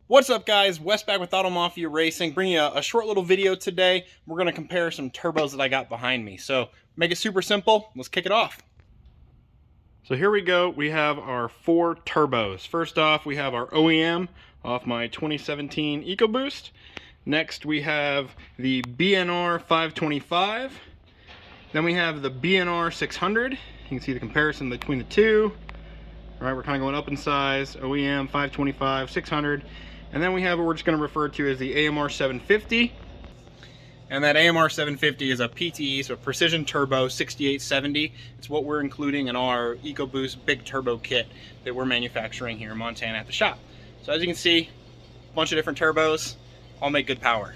What's up, guys? Wes back with Auto Mafia Racing, bringing you a short little video today. We're going to compare some turbos that I got behind me. So, make it super simple. Let's kick it off. So here we go. We have our 4 turbos. First off, we have our OEM off my 2017 EcoBoost. Next, we have the BNR 525. Then we have the BNR 600. You can see the comparison between the two. All right, we're kind of going up in size. OEM 525, 600. And then we have what we're just going to refer to as the AMR 750. And that AMR 750 is a PTE, so a Precision Turbo 6870. It's what we're including in our EcoBoost Big Turbo kit that we're manufacturing here in Montana at the shop. So as you can see, a bunch of different turbos, all make good power.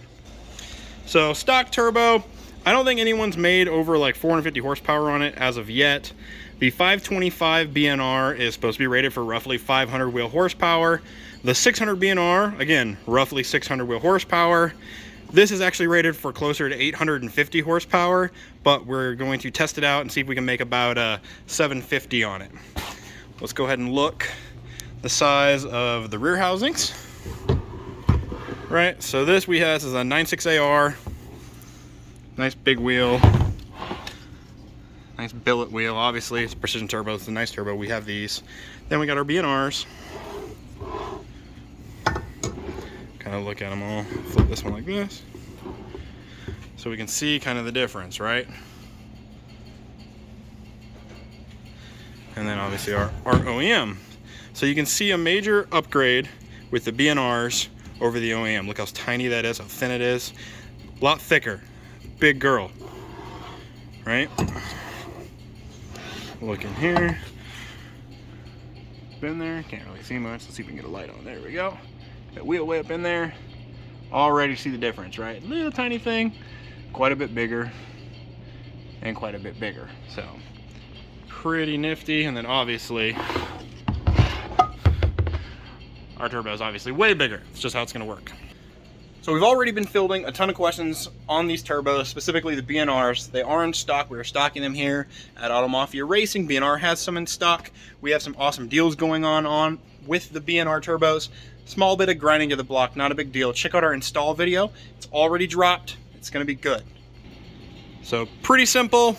So stock turbo, I don't think anyone's made over like 450 horsepower on it as of yet. The 525 BNR is supposed to be rated for roughly 500 wheel horsepower. The 600 BNR, again, roughly 600 wheel horsepower. This is actually rated for closer to 850 horsepower, but we're going to test it out and see if we can make about 750 on it. Let's go ahead and look the size of the rear housings. Right, so this we have is a 96AR, nice big wheel, nice billet wheel. Obviously, it's a Precision Turbo, it's a nice turbo. We have these. Then we got our BNRs. Kind of look at them all. Flip this one like this, so we can see kind of the difference, right? And then obviously our OEM. So you can see a major upgrade with the BNRs over the OEM. Look how tiny that is, how thin it is. A lot thicker, big girl, right? Look in here. Been there, can't really see much. Let's see if we can get a light on. There we go. That wheel way up in there. Already see the difference, right? Little tiny thing, quite a bit bigger, and quite a bit bigger. So, pretty nifty. And then obviously, our turbo is obviously way bigger. It's just how it's gonna work. So we've already been fielding a ton of questions on these turbos, specifically the BNRs. They are in stock. We are stocking them here at Auto Mafia Racing. BNR has some in stock. We have some awesome deals going on with the BNR turbos. Small bit of grinding to the block, not a big deal. Check out our install video. It's already dropped. It's gonna be good. So pretty simple.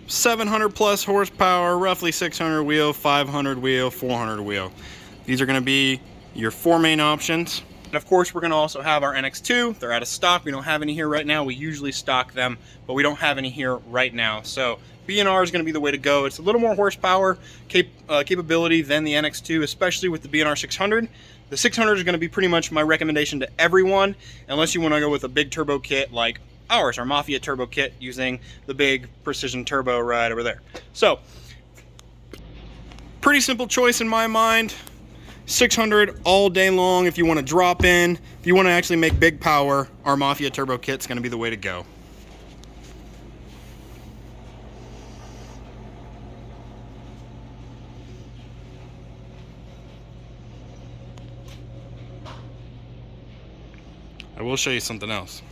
700 plus horsepower, roughly 600 wheel, 500 wheel, 400 wheel. These are gonna be your 4 main options. And of course, we're gonna also have our NX2. They're out of stock. We don't have any here right now. We usually stock them, but we don't have any here right now. So BNR is gonna be the way to go. It's a little more horsepower capability than the NX2, especially with the BNR 600. The 600 is gonna be pretty much my recommendation to everyone, unless you wanna go with a big turbo kit like ours, our Mafia turbo kit, using the big Precision Turbo right over there. So, pretty simple choice in my mind. 600 all day long if you want to drop in. If you want to actually make big power, our Mafia turbo kit's going to be the way to go. I will show you something else.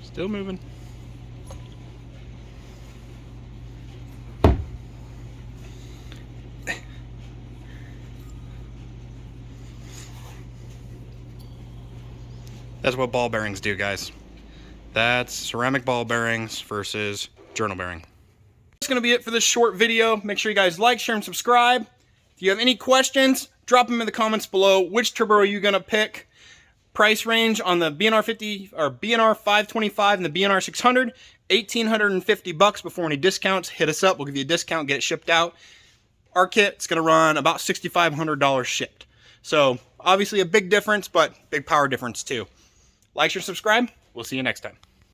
Still moving. That's what ball bearings do, guys. That's ceramic ball bearings versus journal bearing. That's gonna be it for this short video. Make sure you guys like, share, and subscribe. If you have any questions, drop them in the comments below. Which turbo are you gonna pick? Price range on the BNR 50 or BNR 525 and the BNR 600, $1,850 before any discounts. Hit us up, we'll give you a discount, get it shipped out. Our kit's gonna run about $6,500 shipped. So obviously a big difference, but big power difference too. Like, share, subscribe. We'll see you next time.